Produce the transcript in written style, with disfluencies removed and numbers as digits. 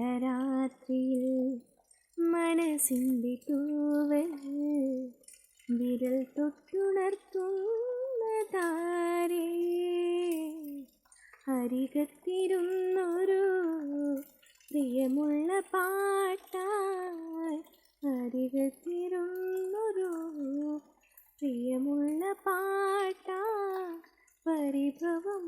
രാത്രിയിൽ മനസ്സിൻ്റെ തൂവൽ വിരൽ തൊട്ടുണർത്തുന്നതാരേ അരികത്തിരുന്നൊരു പ്രിയമുള്ള പാട്ടായി അരികത്തിരുന്നൊരു പ്രിയമുള്ള പാട്ടായി പരിഭവം